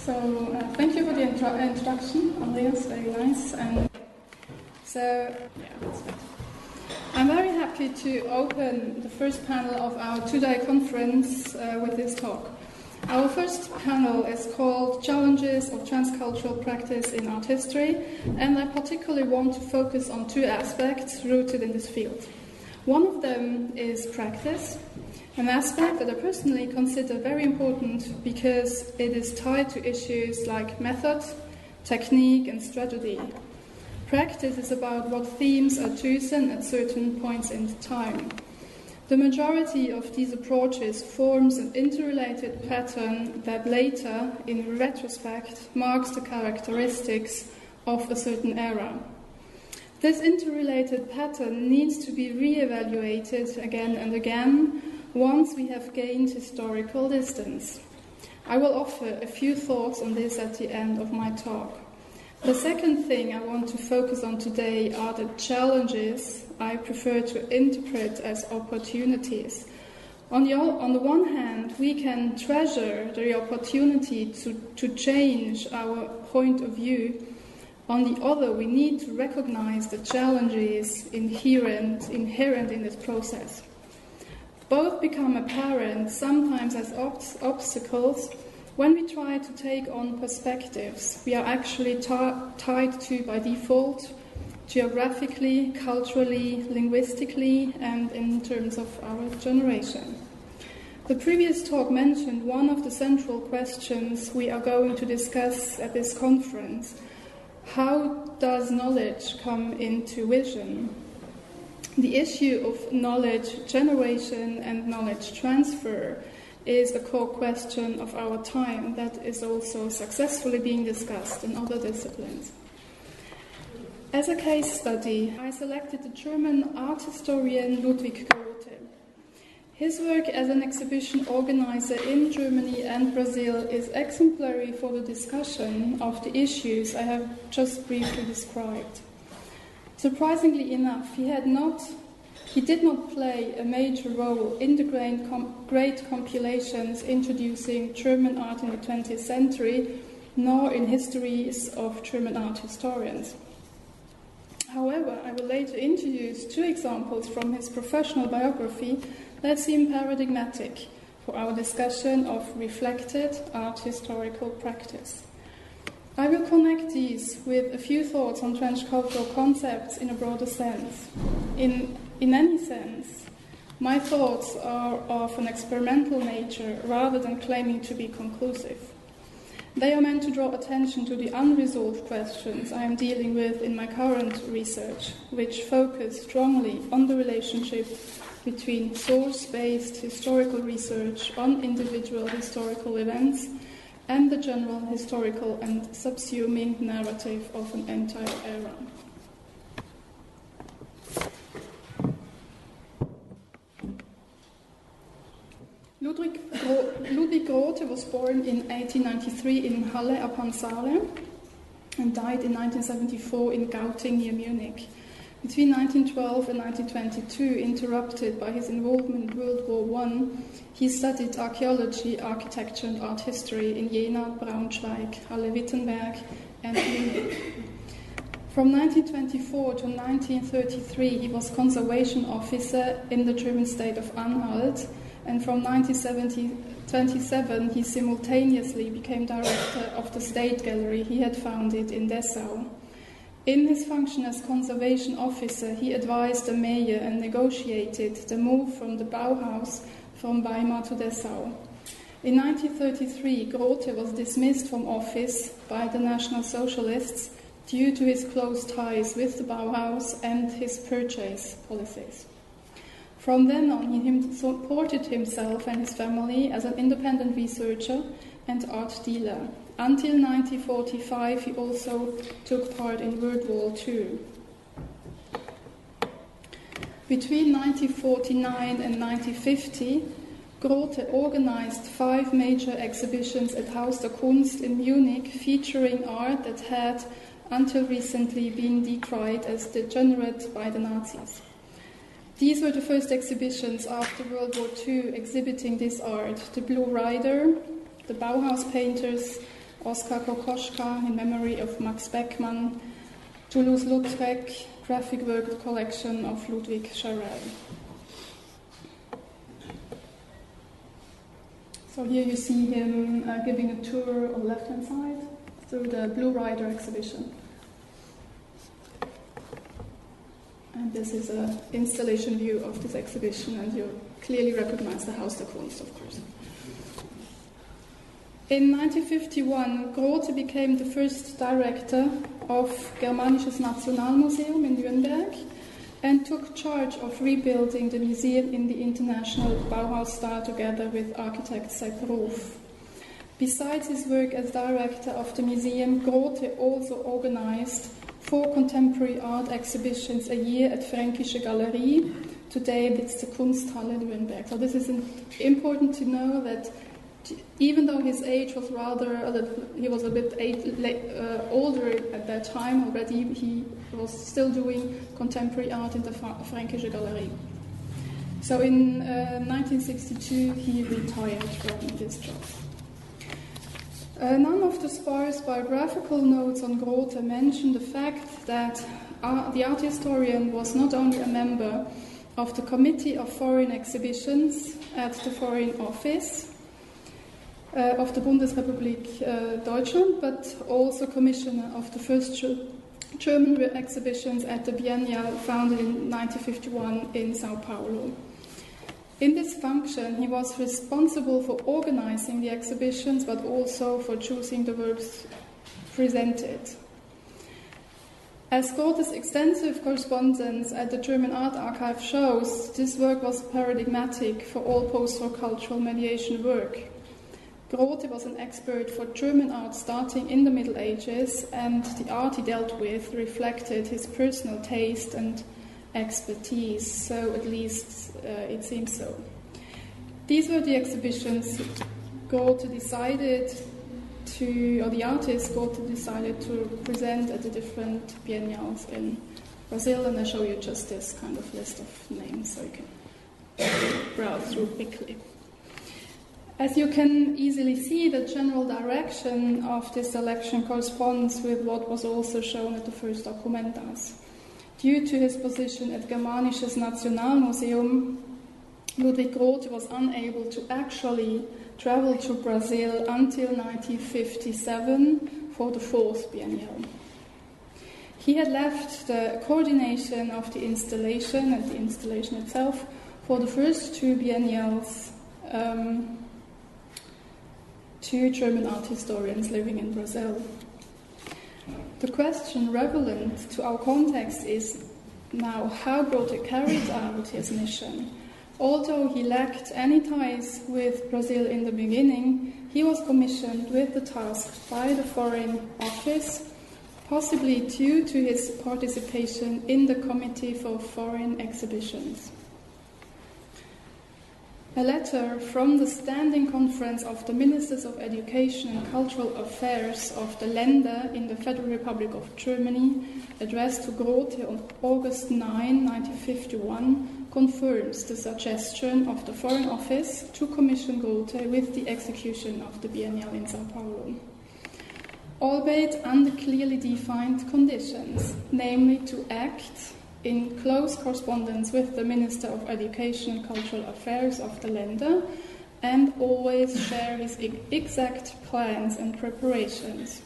Thank you for the introduction, Andreas, very nice. And that's it. I'm very happy to open the first panel of our two-day conference with this talk. Our first panel is called Challenges of Transcultural Practice in Art History, and I particularly want to focus on two aspects rooted in this field. One of them is practice, an aspect that I personally consider very important because it is tied to issues like method, technique, and strategy. Practice is about what themes are chosen at certain points in time. The majority of these approaches forms an interrelated pattern that later, in retrospect, marks the characteristics of a certain era. This interrelated pattern needs to be re-evaluated again and again once we have gained historical distance. I will offer a few thoughts on this at the end of my talk. The second thing I want to focus on today are the challenges I prefer to interpret as opportunities. On the one hand, we can treasure the opportunity to change our point of view. On the other, we need to recognize the challenges inherent in this process. Both become apparent, sometimes as obstacles, when we try to take on perspectives we are actually tied to by default, geographically, culturally, linguistically, and in terms of our generation. The previous talk mentioned one of the central questions we are going to discuss at this conference. How does knowledge come into vision? The issue of knowledge generation and knowledge transfer is a core question of our time that is also successfully being discussed in other disciplines. As a case study, I selected the German art historian Ludwig Grote. His work as an exhibition organizer in Germany and Brazil is exemplary for the discussion of the issues I have just briefly described. Surprisingly enough, he did not play a major role in the great compilations introducing German art in the 20th century, nor in histories of German art historians. However, I will later introduce two examples from his professional biography that seem paradigmatic for our discussion of reflected art historical practice. I will connect these with a few thoughts on transcultural concepts in a broader sense. In any sense, my thoughts are of an experimental nature rather than claiming to be conclusive. They are meant to draw attention to the unresolved questions I am dealing with in my current research, which focus strongly on the relationship between source-based historical research on individual historical events and the general historical and subsuming narrative of an entire era. Ludwig Grote was born in 1893 in Halle upon Saale and died in 1974 in Gauting near Munich. Between 1912 and 1922, interrupted by his involvement in World War I, he studied archaeology, architecture and art history in Jena, Braunschweig, Halle-Wittenberg and Munich. From 1924 to 1933, he was conservation officer in the German state of Anhalt, and from 1927 he simultaneously became director of the State Gallery he had founded in Dessau. In his function as conservation officer, he advised the mayor and negotiated the move from the Bauhaus from Weimar to Dessau. In 1933, Grote was dismissed from office by the National Socialists due to his close ties with the Bauhaus and his purchase policies. From then on, he supported himself and his family as an independent researcher and art dealer. Until 1945, he also took part in World War II. Between 1949 and 1950, Grote organized 5 major exhibitions at Haus der Kunst in Munich featuring art that had, until recently, been decried as degenerate by the Nazis. These were the first exhibitions after World War II exhibiting this art: the Blue Rider, the Bauhaus painters, Oskar Kokoschka in memory of Max Beckmann, Toulouse-Lautrec graphic work collection of Ludwig Charel. So here you see him giving a tour on the left-hand side through the Blue Rider exhibition. And this is an installation view of this exhibition, and you clearly recognize the Haus der Kunst, of course. In 1951, Grote became the first director of Germanisches Nationalmuseum in Nürnberg and took charge of rebuilding the museum in the international Bauhaus style together with architect Sepp Ruf. Besides his work as director of the museum, Grote also organized 4 contemporary art exhibitions a year at Fränkische Galerie. Today it's the Kunsthalle Nürnberg. So this is important to know that even though his age was he was a bit older at that time already, he was still doing contemporary art in the Fränkische Galerie. So in 1962 he retired from this job. None of the sparse biographical notes on Grote mention the fact that the art historian was not only a member of the Committee of Foreign Exhibitions at the Foreign Office of the Bundesrepublik Deutschland, but also commissioner of the first German exhibitions at the Biennial founded in 1951 in Sao Paulo. In this function, he was responsible for organizing the exhibitions, but also for choosing the works presented. As Grote's extensive correspondence at the German Art Archive shows, this work was paradigmatic for all post-war cultural mediation work. Grote was an expert for German art starting in the Middle Ages, and the art he dealt with reflected his personal taste and expertise, so at least it seems so. These were the exhibitions Grote decided to, or the artists Grote decided to present at the different biennials in Brazil, and I show you just this kind of list of names so you can browse through quickly. As you can easily see, the general direction of this selection corresponds with what was also shown at the first Documentas. Due to his position at Germanisches Nationalmuseum, Ludwig Grote was unable to actually travel to Brazil until 1957 for the 4th Biennial. He had left the coordination of the installation and the installation itself for the first 2 biennials to German art historians living in Brazil. The question relevant to our context is now how Grote carried out his mission. Although he lacked any ties with Brazil in the beginning, he was commissioned with the task by the Foreign Office, possibly due to his participation in the Committee for Foreign Exhibitions. A letter from the Standing Conference of the Ministers of Education and Cultural Affairs of the Länder in the Federal Republic of Germany, addressed to Grote on August 9, 1951, confirms the suggestion of the Foreign Office to commission Grote with the execution of the Biennial in Sao Paulo, albeit under clearly defined conditions, namely to act in close correspondence with the Minister of Education and Cultural Affairs of the Länder, and always share his exact plans and preparations.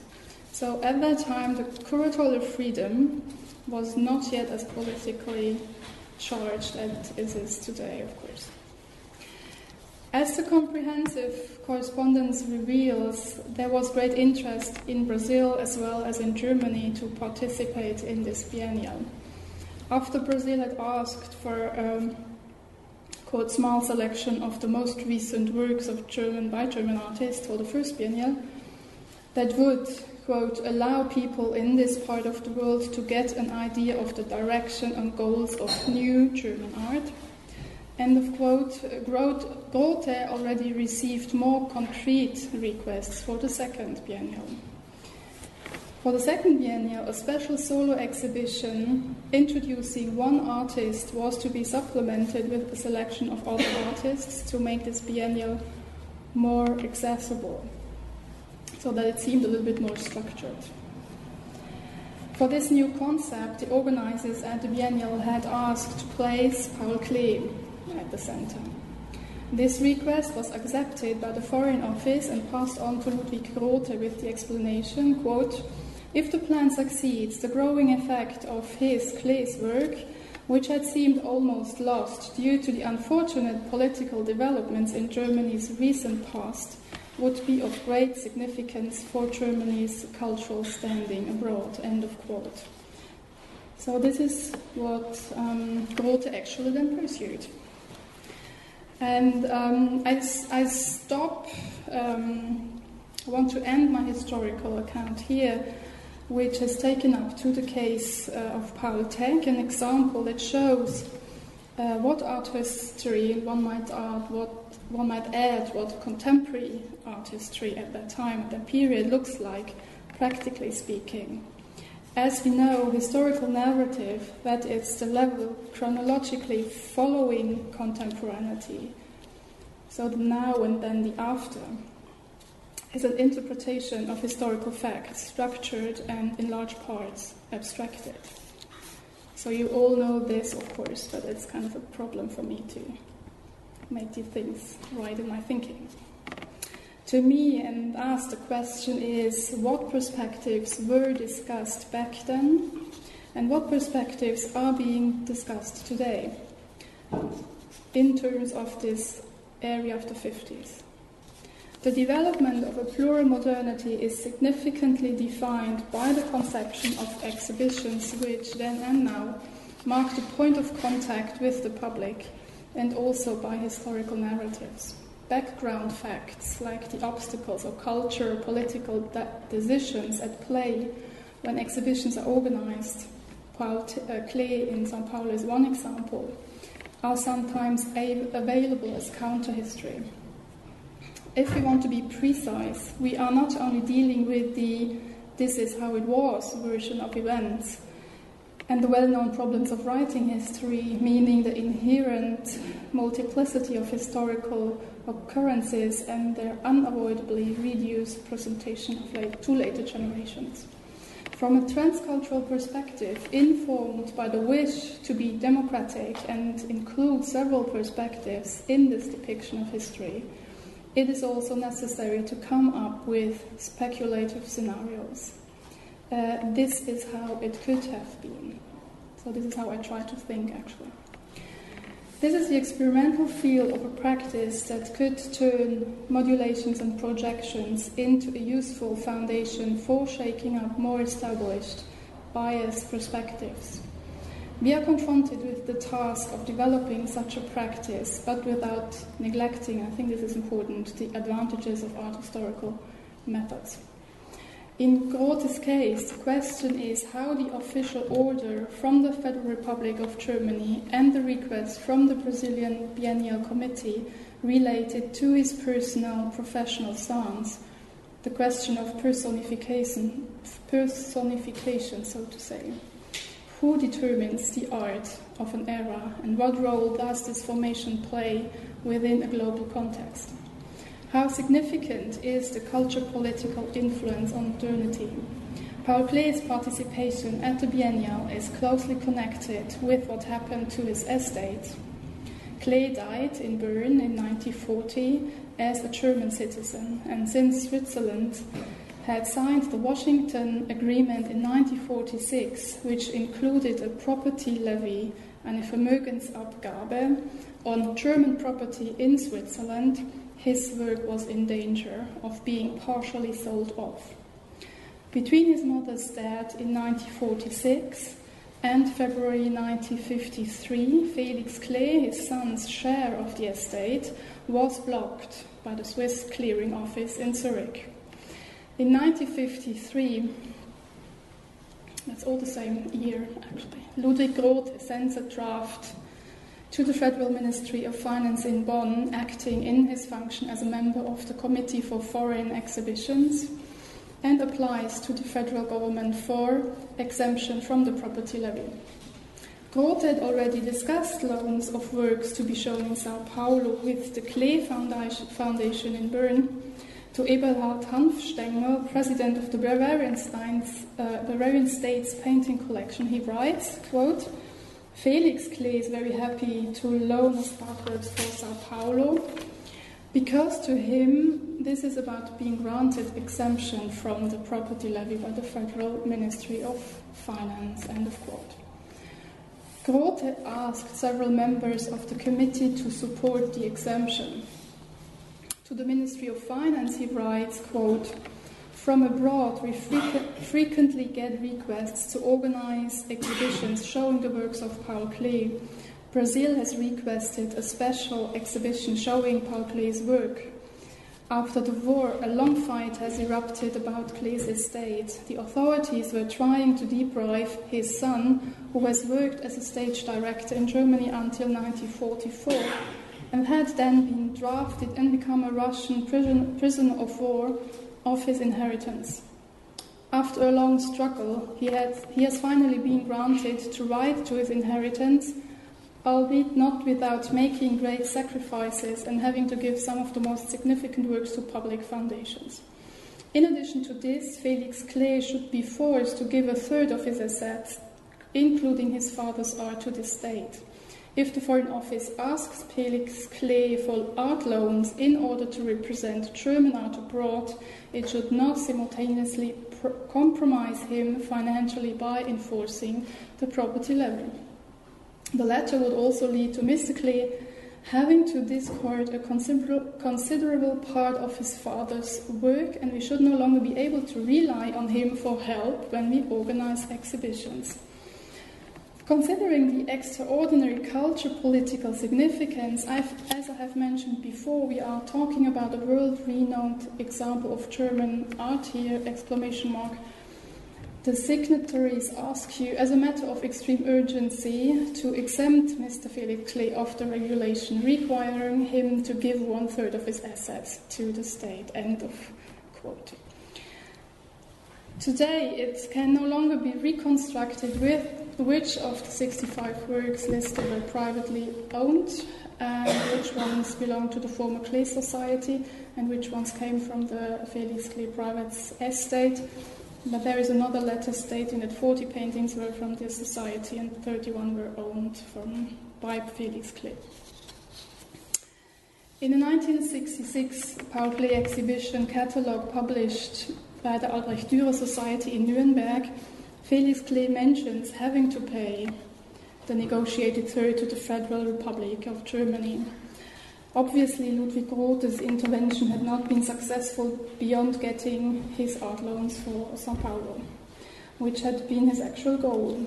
So at that time, the curatorial freedom was not yet as politically charged as it is today, of course. As the comprehensive correspondence reveals, there was great interest in Brazil as well as in Germany to participate in this biennial. After Brazil had asked for a quote, small selection of the most recent works of German artists for the first biennial, that would, quote, allow people in this part of the world to get an idea of the direction and goals of new German art. End of quote. Grote already received more concrete requests for the second biennial. For the second biennial, a special solo exhibition introducing one artist was to be supplemented with a selection of other artists to make this biennial more accessible. So so that it seemed a little bit more structured. For this new concept, the organizers at the Biennial had asked to place Paul Klee at the center. This request was accepted by the Foreign Office and passed on to Ludwig Grote with the explanation, quote, "If the plan succeeds, the growing effect of Klee's work, which had seemed almost lost due to the unfortunate political developments in Germany's recent past, would be of great significance for Germany's cultural standing abroad," end of quote. So this is what Grote actually then pursued. And I want to end my historical account here, which has taken up to the case of Paul Teck, an example that shows what art history one might add, what contemporary art history at that time, at that period, looks like, practically speaking. As we know, historical narrative, that is the level chronologically following contemporaneity, so the now and then the after, is an interpretation of historical facts, structured and in large parts abstracted. So you all know this, of course, but it's kind of a problem for me to make these things right in my thinking. To me, and asked the question is, what perspectives were discussed back then, and what perspectives are being discussed today in terms of this area of the 50s? The development of a plural modernity is significantly defined by the conception of exhibitions which then and now mark the point of contact with the public, and also by historical narratives. Background facts like the obstacles of culture or political decisions at play when exhibitions are organized, Paul Klee in São Paulo is one example, are sometimes available as counter-history. If we want to be precise, we are not only dealing with the "this is how it was" version of events and the well-known problems of writing history, meaning the inherent multiplicity of historical occurrences and their unavoidably reduced presentation to later generations. From a transcultural perspective, informed by the wish to be democratic and include several perspectives in this depiction of history, it is also necessary to come up with speculative scenarios. This is how it could have been. So this is how I try to think, actually. This is the experimental field of a practice that could turn modulations and projections into a useful foundation for shaking up more established, biased perspectives. We are confronted with the task of developing such a practice, but without neglecting, I think this is important, the advantages of art historical methods. In Grote's case, the question is how the official order from the Federal Republic of Germany and the request from the Brazilian Biennial Committee related to his personal professional stance, the question of personification, so to say. Who determines the art of an era, and what role does this formation play within a global context? How significant is the culture-political influence on modernity? Paul Klee's participation at the Biennial is closely connected with what happened to his estate. Klee died in Bern in 1940 as a German citizen, and since Switzerland had signed the Washington Agreement in 1946, which included a property levy, eine Vermögensabgabe, on German property in Switzerland, his work was in danger of being partially sold off. Between his mother's death in 1946 and February 1953, Felix Klee, his son's share of the estate, was blocked by the Swiss clearing office in Zurich. In 1953, that's all the same year actually, Ludwig Grote sends a draft to the Federal Ministry of Finance in Bonn, acting in his function as a member of the Committee for Foreign Exhibitions, and applies to the federal government for exemption from the property levy. Grote had already discussed loans of works to be shown in Sao Paulo with the Klee Foundation in Bern To Eberhard Hanfstengel, president of the Bavarian State's painting collection, he writes, quote, Felix Klee is very happy to loan us artworks for Sao Paulo because to him this is about being granted exemption from the property levy by the Federal Ministry of Finance, end of quote. Grote asked several members of the committee to support the exemption. To the Ministry of Finance, he writes, quote, from abroad, we frequently get requests to organize exhibitions showing the works of Paul Klee. Brazil has requested a special exhibition showing Paul Klee's work. After the war, a long fight has erupted about Klee's estate. The authorities were trying to deprive his son, who has worked as a stage director in Germany until 1944, and had then been drafted and become a Russian prisoner of war, of his inheritance. After a long struggle, he has finally been granted to right to his inheritance, albeit not without making great sacrifices and having to give some of the most significant works to public foundations. In addition to this, Felix Klee should be forced to give a third of his assets, including his father's art, to the state. If the Foreign Office asks Felix Klee for art loans in order to represent German art abroad, it should not simultaneously compromise him financially by enforcing the property levy. The latter would also lead to Mr. Klee having to discard a considerable part of his father's work, and we should no longer be able to rely on him for help when we organize exhibitions. Considering the extraordinary culture-political significance, as I have mentioned before, we are talking about a world-renowned example of German art here, exclamation mark. The signatories ask you, as a matter of extreme urgency, to exempt Mr. Felix Klee of the regulation, requiring him to give 1/3 of his assets to the state, end of quote. Today, it can no longer be reconstructed with which of the 65 works listed were privately owned, and which ones belong to the former Klee Society, and which ones came from the Felix Klee private estate. But there is another letter stating that 40 paintings were from this society and 31 were owned by Felix Klee. In the 1966 Paul Klee exhibition catalogue published by the Albrecht Dürer Society in Nuremberg, Felix Klee mentions having to pay the negotiated third to the Federal Republic of Germany. Obviously, Ludwig Grote's intervention had not been successful beyond getting his art loans for Sao Paulo, which had been his actual goal.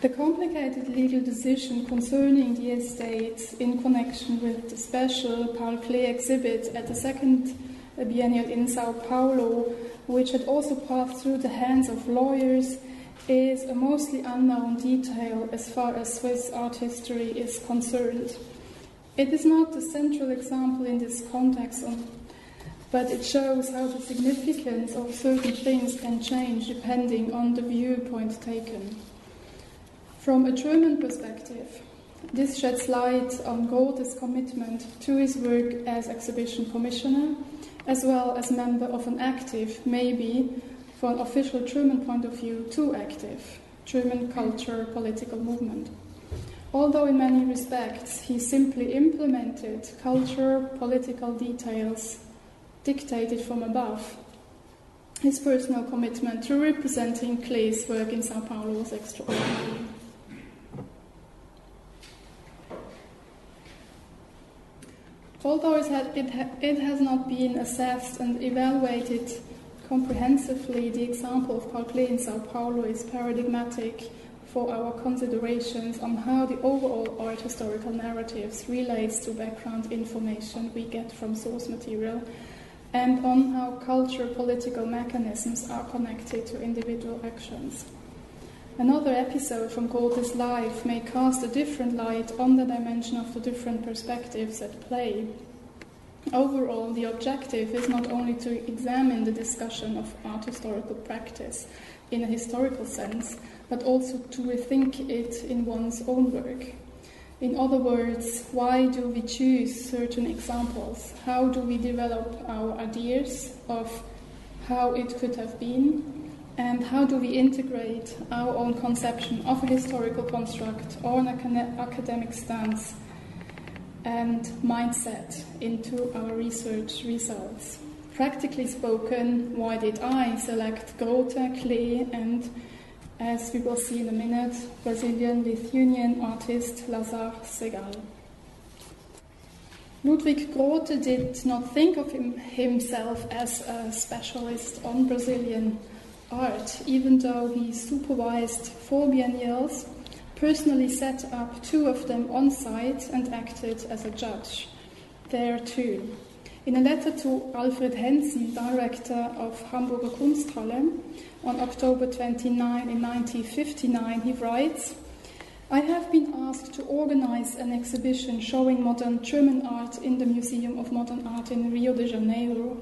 The complicated legal decision concerning the estate in connection with the special Paul Klee exhibit at the second biennial in Sao Paulo, which had also passed through the hands of lawyers, is a mostly unknown detail as far as Swiss art history is concerned. It is not the central example in this context, but it shows how the significance of certain things can change depending on the viewpoint taken. From a German perspective, this sheds light on Grote's commitment to his work as exhibition commissioner, as well as member of an active, maybe, for an official German point of view, too active, German culture political movement. Although in many respects he simply implemented culture political details dictated from above, his personal commitment to representing Klee's work in Sao Paulo was extraordinary. Although it has not been assessed and evaluated comprehensively, the example of Paul Klee in Sao Paulo is paradigmatic for our considerations on how the overall art historical narratives relates to background information we get from source material, and on how culture political mechanisms are connected to individual actions. Another episode from Grote's life may cast a different light on the dimension of the different perspectives at play. Overall, the objective is not only to examine the discussion of art historical practice in a historical sense, but also to rethink it in one's own work. In other words, why do we choose certain examples? How do we develop our ideas of how it could have been? And how do we integrate our own conception of a historical construct or an academic stance and mindset into our research results? Practically spoken, why did I select Grote, Klee, and, as we will see in a minute, Brazilian-Lithuanian artist Lazare Segal? Ludwig Grote did not think of himself as a specialist on Brazilian art, even though he supervised 4 biennials, personally set up 2 of them on site, and acted as a judge there too. In a letter to Alfred Hensen, director of Hamburger Kunsthalle, on October 29 in 1959, he writes, "I have been asked to organize an exhibition showing modern German art in the Museum of Modern Art in Rio de Janeiro.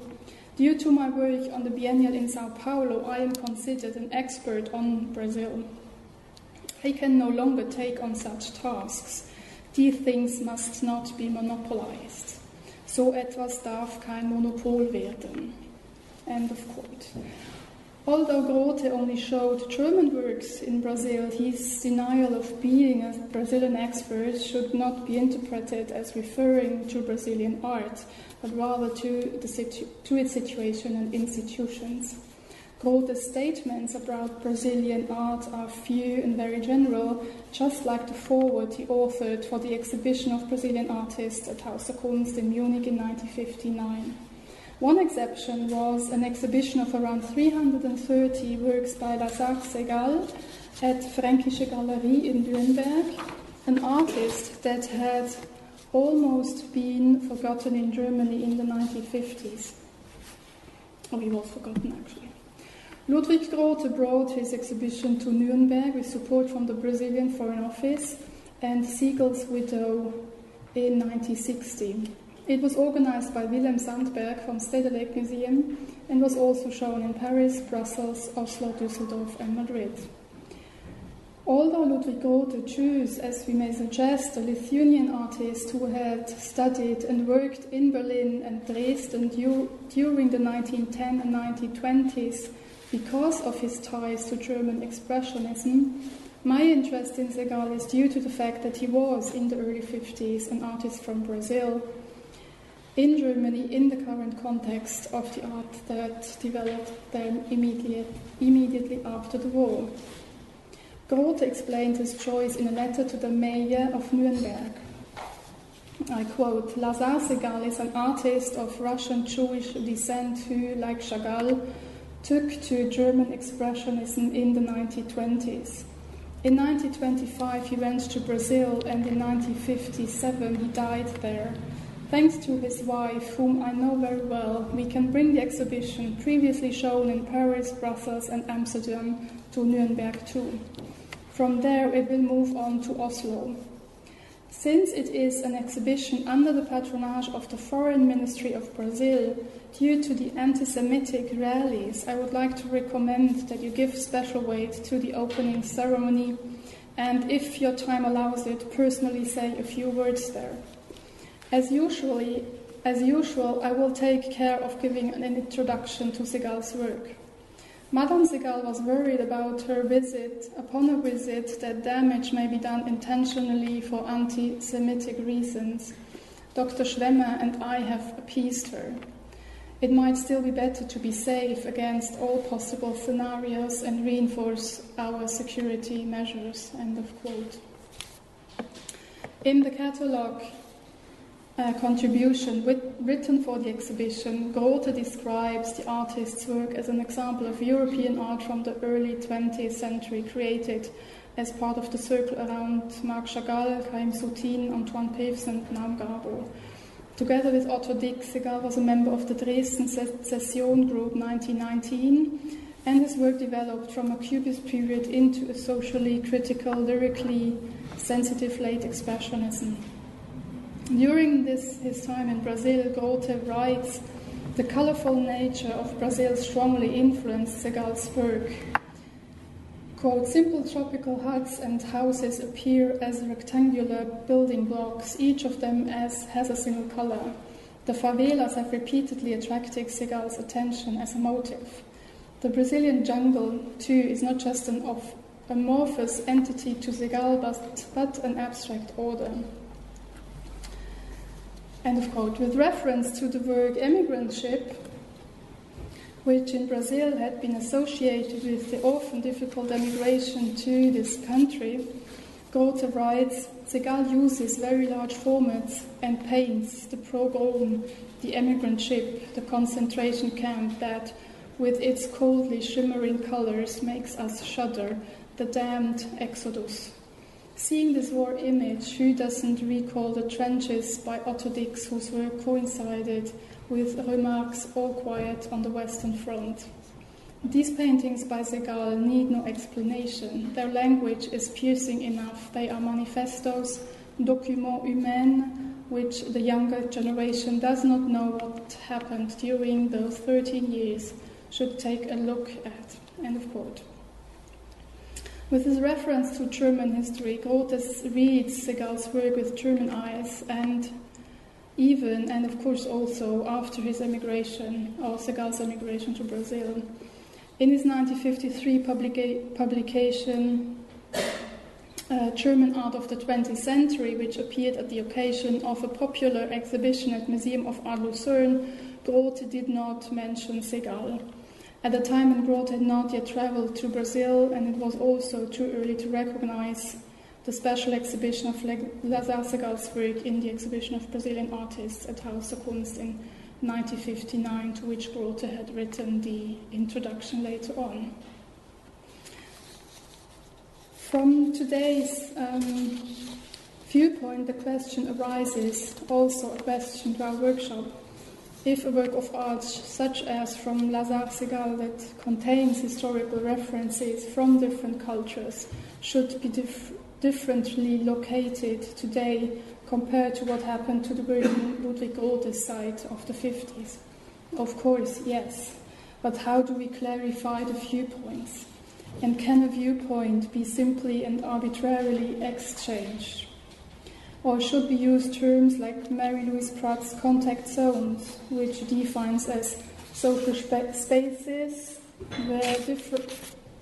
Due to my work on the Biennial in Sao Paulo, I am considered an expert on Brazil. I can no longer take on such tasks. These things must not be monopolized. So etwas darf kein Monopol werden." End of quote. Although Grote only showed German works in Brazil, his denial of being a Brazilian expert should not be interpreted as referring to Brazilian art, but rather to its situation and institutions. Grote's statements about Brazilian art are few and very general, just like the foreword he authored for the exhibition of Brazilian artists at Haus der Kunst in Munich in 1959. One exception was an exhibition of around 330 works by Lazare Segal at Fränkische Galerie in Nuremberg, an artist that had almost been forgotten in Germany in the 1950s. Or he was forgotten, actually. Ludwig Grote brought his exhibition to Nuremberg with support from the Brazilian Foreign Office and Siegel's widow in 1960. It was organized by Willem Sandberg from Stedelijk Museum and was also shown in Paris, Brussels, Oslo, Düsseldorf and Madrid. Although Ludwig Grote chose, as we may suggest, a Lithuanian artist who had studied and worked in Berlin and Dresden during the 1910 and 1920s because of his ties to German Expressionism, my interest in Segal is due to the fact that he was, in the early 50s, an artist from Brazil, in Germany, in the current context of the art that developed there immediately after the war. Grote explained his choice in a letter to the mayor of Nuremberg. I quote, "Lazare Segal is an artist of Russian Jewish descent who, like Chagall, took to German Expressionism in the 1920s. In 1925 he went to Brazil, and in 1957 he died there. Thanks to his wife, whom I know very well, we can bring the exhibition, previously shown in Paris, Brussels and Amsterdam, to Nuremberg too. From there it will move on to Oslo. Since it is an exhibition under the patronage of the Foreign Ministry of Brazil, due to the anti-Semitic rallies, I would like to recommend that you give special weight to the opening ceremony, and if your time allows it, personally say a few words there. As usual, I will take care of giving an introduction to Segal's work. Madame Segal was worried upon her visit, that damage may be done intentionally for anti-Semitic reasons. Dr. Schwemmer and I have appeased her. It might still be better to be safe against all possible scenarios and reinforce our security measures." End of quote. In the catalogue contribution written for the exhibition, Grote describes the artist's work as an example of European art from the early 20th century, created as part of the circle around Marc Chagall, Chaim Soutine, Antoine Peves and Naum Gabo. Together with Otto Dick, Segal was a member of the Dresden Session Group 1919, and his work developed from a Cubist period into a socially critical, lyrically sensitive late Expressionism. During his time in Brazil, Grote writes, "The colorful nature of Brazil strongly influenced Segal's work. quote, simple tropical huts and houses appear as rectangular building blocks, each of them has a single color. The favelas have repeatedly attracted Segal's attention as a motive. The Brazilian jungle, too, is not just an amorphous entity to Segal, but an abstract order. End of quote. With reference to the word emigrantship, which in Brazil had been associated with the often difficult emigration to this country, Grote writes, Segal uses very large formats and paints the pogrom, the emigrant ship, the concentration camp that, with its coldly shimmering colors, makes us shudder, the damned exodus. Seeing this war image, who doesn't recall the trenches by Otto Dix, whose work coincided with Remarque's All Quiet on the Western Front? These paintings by Segal need no explanation. Their language is piercing enough. They are manifestos, documents humains, which the younger generation does not know what happened during those 13 years, should take a look at. End of quote. With his reference to German history, Grote reads Segal's work with German eyes, and even, and of course also, after his emigration, or Segal's emigration to Brazil. In his 1953 publication, German Art of the 20th Century, which appeared at the occasion of a popular exhibition at Museum of Art Lucerne, Grote did not mention Segal. At the time when Grote had not yet traveled to Brazil, and it was also too early to recognize the special exhibition of Lazare Segal's work in the exhibition of Brazilian artists at Haus der Kunst in 1959, to which Grote had written the introduction later on. From today's viewpoint, the question arises, also a question to our workshop, if a work of art such as from Lazare Segal that contains historical references from different cultures should be differently located today compared to what happened to the work in Ludwig Grote's site of the 50s. Of course, yes, but how do we clarify the viewpoints? And can a viewpoint be simply and arbitrarily exchanged? Or should we use terms like Mary-Louise Pratt's contact zones, which defines as social spaces where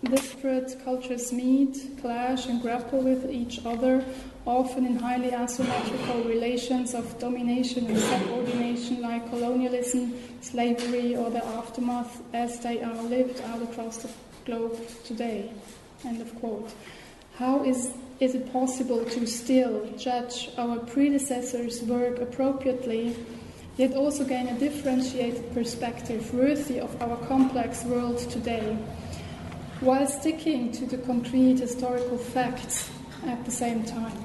disparate cultures meet, clash, and grapple with each other, often in highly asymmetrical relations of domination and subordination like colonialism, slavery, or their aftermath as they are lived out across the globe today. End of quote. How is it possible to still judge our predecessors' work appropriately, yet also gain a differentiated perspective worthy of our complex world today, while sticking to the concrete historical facts at the same time?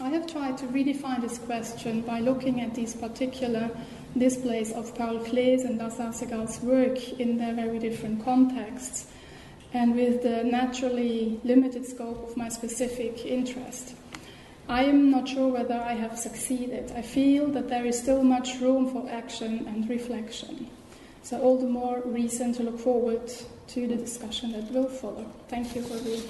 I have tried to redefine this question by looking at these particular displays of Paul Klee's and Lazare Segal's work in their very different contexts, and with the naturally limited scope of my specific interest. I am not sure whether I have succeeded. I feel that there is still much room for action and reflection. So all the more reason to look forward to the discussion that will follow. Thank you for the